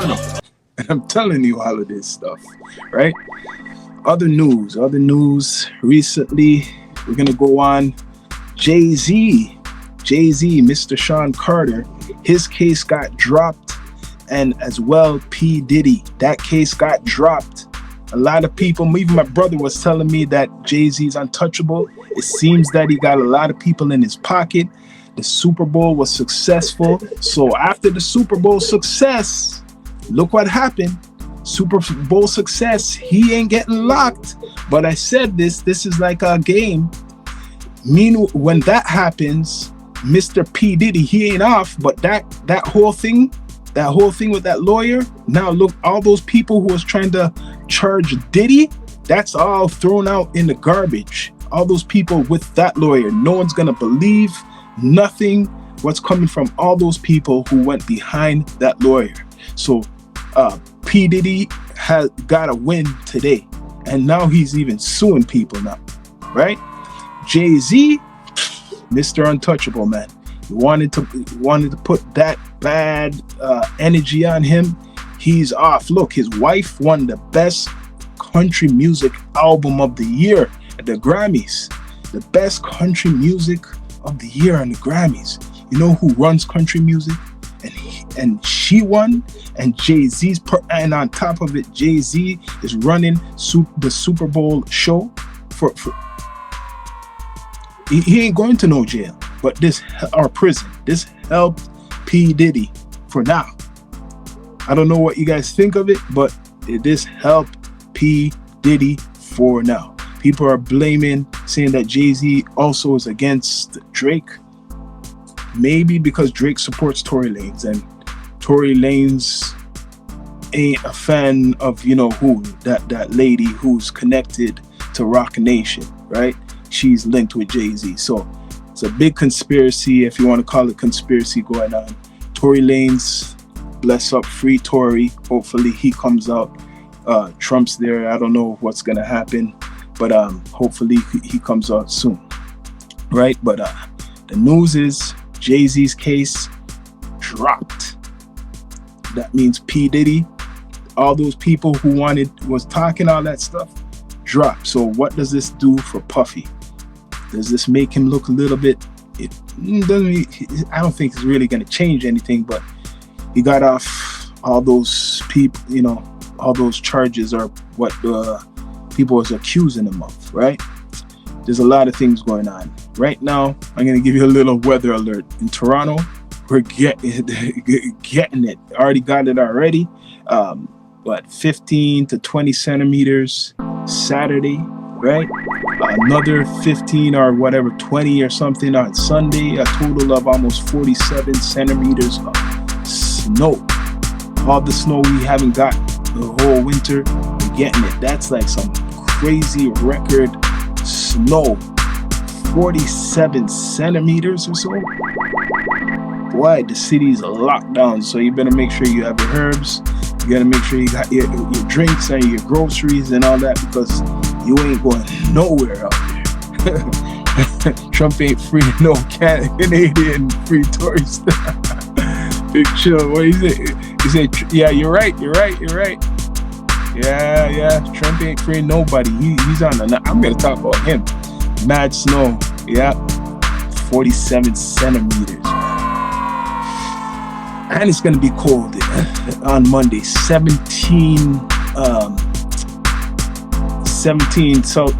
Toronto. And I'm telling you all of this stuff, right? Other news recently, we're going to go on. Jay-Z, Mr. Sean Carter, his case got dropped, and as well P. Diddy, that case got dropped. A lot of people, even my brother was telling me that Jay-Z's untouchable. It seems that he got a lot of people in his pocket. The Super Bowl was successful. So after the Super Bowl success, look what happened. Super Bowl success, he ain't getting locked. But I said this is like a game. Meanwhile, when that happens, Mr. P. Diddy, he ain't off, but that whole thing with that lawyer, now look, all those people who was trying to charge Diddy, that's all thrown out in the garbage. All those people with that lawyer, no one's gonna believe nothing what's coming from all those people who went behind that lawyer. So P. Diddy has got a win today, and now he's even suing people now, right? Jay-Z, Mr. Untouchable, man. He wanted to put that bad energy on him. He's off. Look, his wife won the best country music album of the year at the Grammys. The best country music of the year on the Grammys. You know who runs country music? And she won. And Jay-Z's and on top of it, Jay-Z is running the Super Bowl show for he ain't going to no jail, but or prison. This helped P. Diddy for now. I don't know what you guys think of it, but this helped P. Diddy for now. People are saying that Jay-Z also is against Drake. Maybe because Drake supports Tory Lanez, and Tory Lanez ain't a fan of, you know who, that lady who's connected to Rock Nation, right? She's linked with Jay-Z. So it's a big conspiracy, if you want to call it conspiracy, going on. Tory Lanez, bless up, free Tory. Hopefully he comes out. Trump's there. I don't know what's going to happen, but hopefully he comes out soon, right? But the news is Jay-Z's case dropped. That means P. Diddy, all those people who was talking all that stuff, dropped. So what does this do for Puffy? Does this make him look a little bit? It doesn't. I don't think it's really going to change anything. But he got off all those people. You know, all those charges are what people was accusing him of. Right? There's a lot of things going on right now. I'm going to give you a little weather alert in Toronto. We're getting it. Already got it already. 15 to 20 centimeters Saturday, right? Another 15 or whatever, 20 or something on Sunday. A total of almost 47 centimeters of snow. All the snow we haven't got the whole winter, we're getting it. That's like some crazy record snow. 47 centimeters or so. Boy, the city's locked down, so you better make sure you have your herbs. You gotta make sure you got your drinks and your groceries and all that, because you ain't going nowhere out there. Trump ain't free no Canadian free tourist. Big chill. What is it? He said, yeah, you're right. Yeah. Trump ain't free nobody. He's on the. I'm gonna talk about him. Mad snow. Yeah. 47 centimeters. And it's gonna be cold on Monday. 17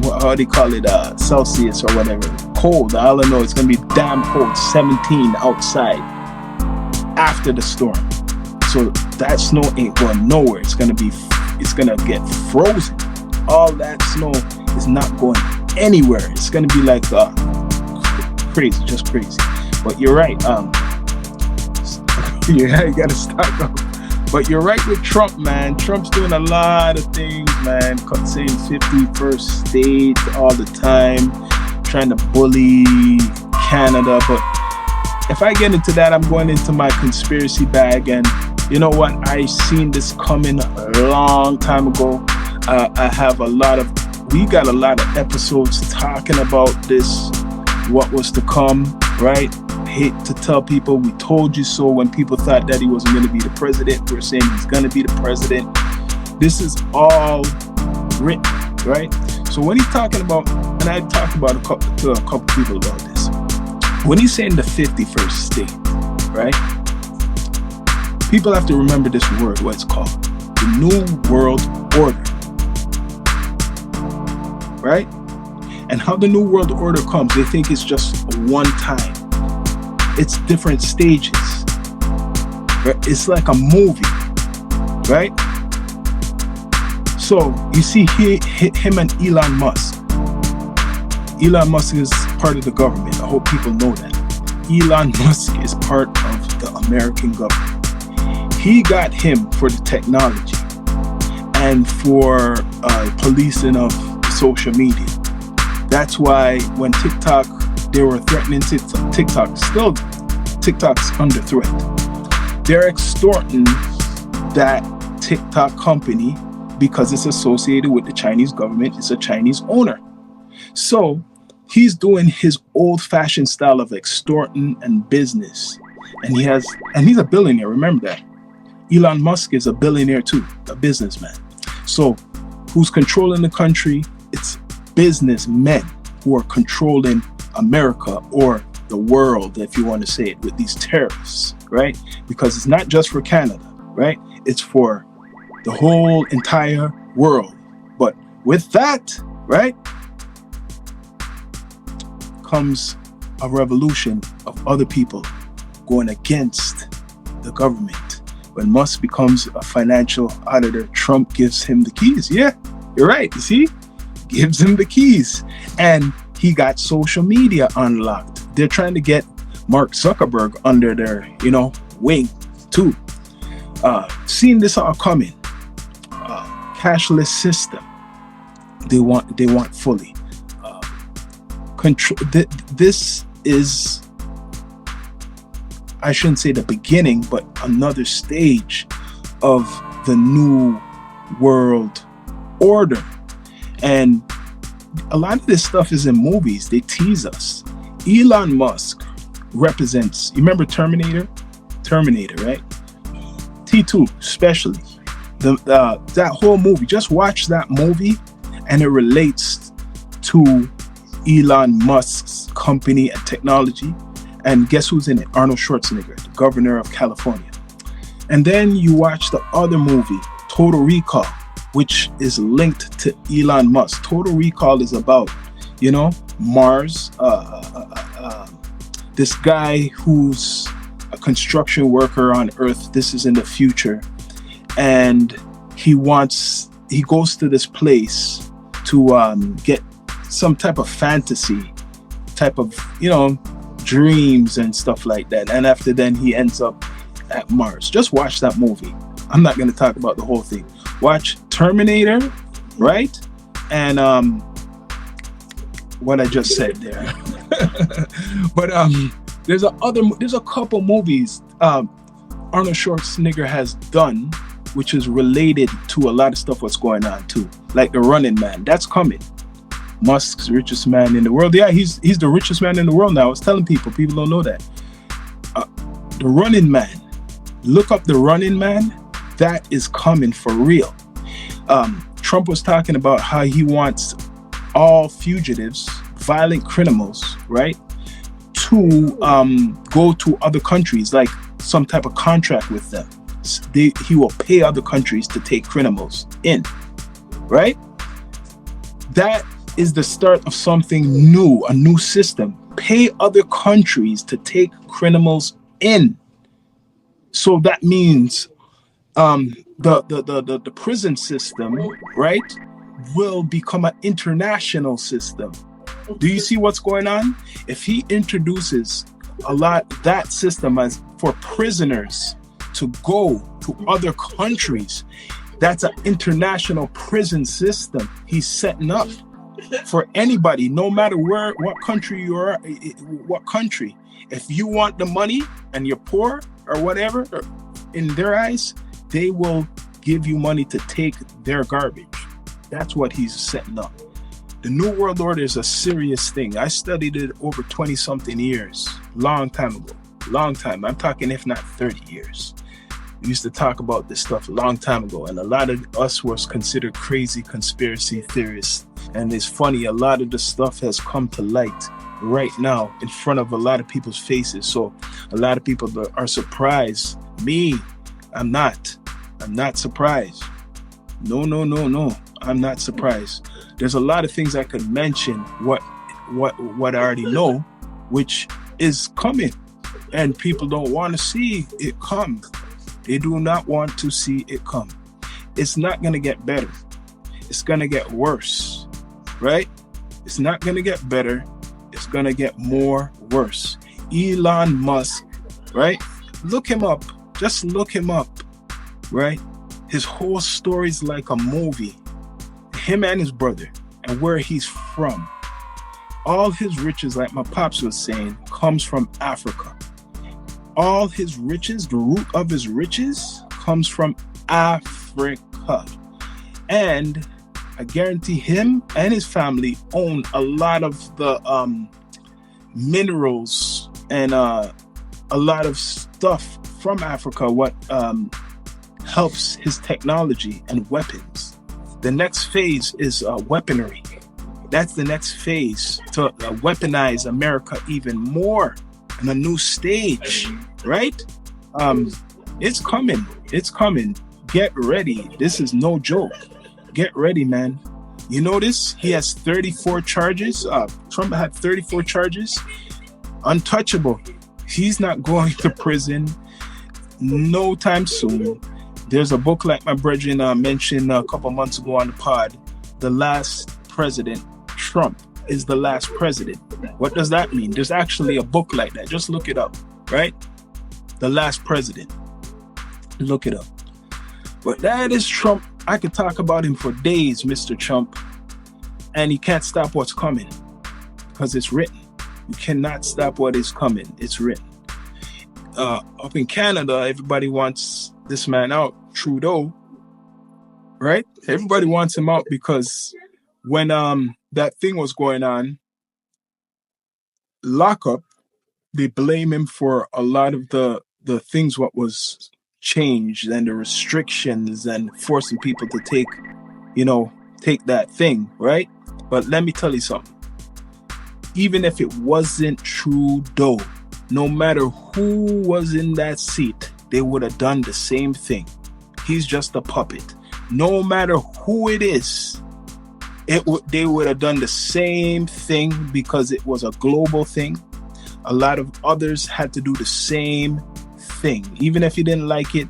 how they call it, Celsius or whatever. Cold. All I know, it's gonna be damn cold. 17 outside after the storm. So that snow ain't going nowhere. It's gonna get frozen. All that snow is not going anywhere. It's gonna be like crazy, just crazy. But you're right. Yeah, you gotta stock up. But you're right with Trump, man. Trump's doing a lot of things, man. Saying 51st state all the time, trying to bully Canada. But if I get into that, I'm going into my conspiracy bag. And you know what? I seen this coming a long time ago. We got a lot of episodes talking about this, what was to come, right? hate to tell people we told you so. When people thought that he wasn't going to be the president, we're saying he's going to be the president. This is all written, right? So when he's talking about, and I talked about to a couple people about this, when he's saying the 51st state, right? People have to remember this word, what it's called. The New World Order, right? And how the New World Order comes, they think it's just one time. It's different stages. Right? It's like a movie, right? So you see him and Elon Musk. Elon Musk is part of the government. I hope people know that. Elon Musk is part of the American government. He got him for the technology and for policing of social media. That's why when TikTok, they were threatening TikTok, still TikTok's under threat. They're extorting that TikTok company because it's associated with the Chinese government. It's a Chinese owner. So he's doing his old-fashioned style of extorting and business. And he's a billionaire, remember that. Elon Musk is a billionaire too, a businessman. So who's controlling the country? It's businessmen who are controlling America or the world, if you want to say it, with these tariffs, right? Because it's not just for Canada, right? It's for the whole entire world. But with that, right, comes a revolution of other people going against the government. When Musk becomes a financial auditor, Trump gives him the keys. Yeah, you're right. You see? Gives him the keys. And he got social media unlocked. They're trying to get Mark Zuckerberg under their, wing too. Seeing this all coming, cashless system. They want fully control. This is, I shouldn't say the beginning, but another stage of the New World Order. And a lot of this stuff is in movies. They tease us. Elon Musk represents, you remember Terminator, right? T2 especially. That whole movie, just watch that movie and it relates to Elon Musk's company and technology. And guess who's in it? Arnold Schwarzenegger, the governor of California. And then you watch the other movie, Total Recall, which is linked to Elon Musk. Total Recall is about, Mars, this guy who's a construction worker on Earth. This is in the future. And he goes to this place to get some type of fantasy, type of, dreams and stuff like that. And after then he ends up at Mars. Just watch that movie. I'm not going to talk about the whole thing. Watch Terminator, right? And what I just said there. But there's a couple movies Arnold Schwarzenegger has done, which is related to a lot of stuff what's going on too, like The Running Man. That's coming. Musk's richest man in the world. Yeah, he's the richest man in the world now. I was telling people don't know that. The Running Man. Look up The Running Man. That is coming for real. Trump was talking about how he wants all fugitives, violent criminals, right, to go to other countries, like some type of contract with them. He will pay other countries to take criminals in, right? That is the start of something new, a new system. Pay other countries to take criminals in. So that means the prison system, right, will become an international system. Do you see what's going on? If he introduces that system as for prisoners to go to other countries, that's an international prison system he's setting up for anybody, no matter what country you are, what country. If you want the money and you're poor or whatever, in their eyes, they will give you money to take their garbage. That's what he's setting up. The New World Order is a serious thing. I studied it over 20 something years, long time ago, long time. I'm talking if not 30 years. We used to talk about this stuff a long time ago, and a lot of us was considered crazy conspiracy theorists. And it's funny, a lot of the stuff has come to light right now in front of a lot of people's faces. So a lot of people are surprised. Me, I'm not surprised. No, I'm not surprised. There's a lot of things I could mention what I already know, which is coming, and people don't want to see it come. They do not want to see it come. It's not going to get better. It's going to get worse, right? It's not going to get better. It's going to get more worse. Elon Musk, right? Look him up. Just look him up, right? His whole story's like a movie. Him and his brother, and where he's from. All his riches, like my pops was saying, comes from Africa. All his riches, the root of his riches, comes from Africa. And I guarantee him and his family own a lot of the minerals and a lot of stuff from Africa, what helps his technology and weapons. The next phase is weaponry. That's the next phase, to weaponize America even more on a new stage, right? It's coming. It's coming. Get ready. This is no joke. Get ready, man. You notice he has 34 charges. Trump had 34 charges. Untouchable. He's not going to prison no time soon. There's a book like my brethren mentioned a couple months ago on the pod. The Last President. Trump is the last president. What does that mean? There's actually a book like that. Just look it up, right? The Last President. Look it up. But that is Trump. I could talk about him for days, Mr. Trump. And he can't stop what's coming because it's written. You cannot stop what is coming. It's written. Up in Canada, everybody wants this man out, Trudeau, right? Everybody wants him out because when that thing was going on, lockup, they blame him for a lot of the things what was changed and the restrictions and forcing people to take that thing, right? But let me tell you something. Even if it wasn't Trudeau, no matter who was in that seat, they would have done the same thing. He's just a puppet. No matter who it is, they would have done the same thing because it was a global thing. A lot of others had to do the same thing. Even if he didn't like it,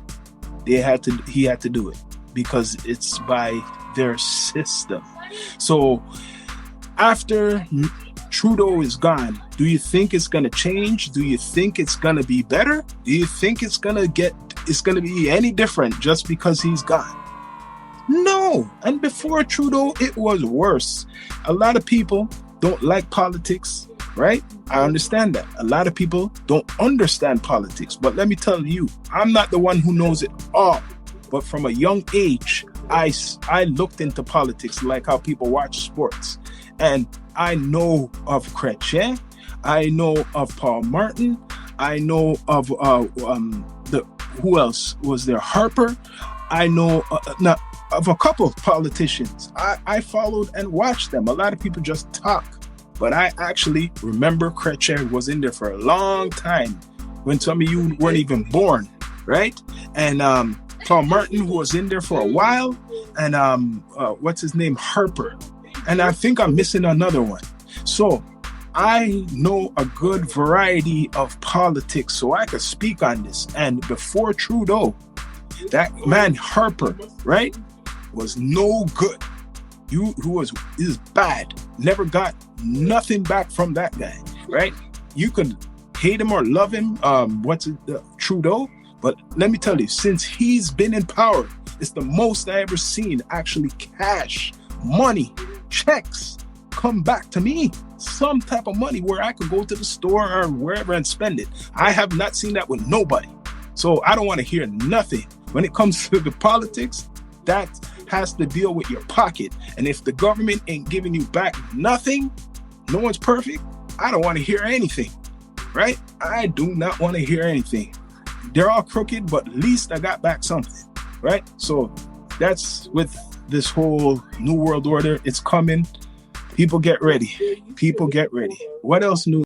he had to do it because it's by their system. So after Trudeau is gone, do you think it's going to change? Do you think it's going to be better? Do you think it's going to be any different just because he's gone? No. And before Trudeau, it was worse. A lot of people don't like politics, right? I understand that. A lot of people don't understand politics. But let me tell you, I'm not the one who knows it all. But from a young age, I looked into politics like how people watch sports. And I know of Chrétien. I know of Paul Martin. I know of who else was there? Harper. I know of a couple of politicians. I followed and watched them. A lot of people just talk, but I actually remember Chrétien was in there for a long time when some of you weren't even born, right? And Paul Martin, who was in there for a while, and what's his name? Harper. And I think I'm missing another one. So I know a good variety of politics, so I could speak on this. And before Trudeau, that man Harper, right, was no good. Is bad. Never got nothing back from that guy, right? You could hate him or love him, Trudeau. But let me tell you, since he's been in power, it's the most I ever seen actually cash, money, checks come back to me, some type of money where I could go to the store or wherever and spend it. I have not seen that with nobody. So I don't want to hear nothing. When it comes to the politics, that has to deal with your pocket. And if the government ain't giving you back nothing, no one's perfect, I don't want to hear anything, right? I do not want to hear anything. They're all crooked, but at least I got back something, right? So that's with this whole New World Order. It's coming. People get ready. People get ready. What else new?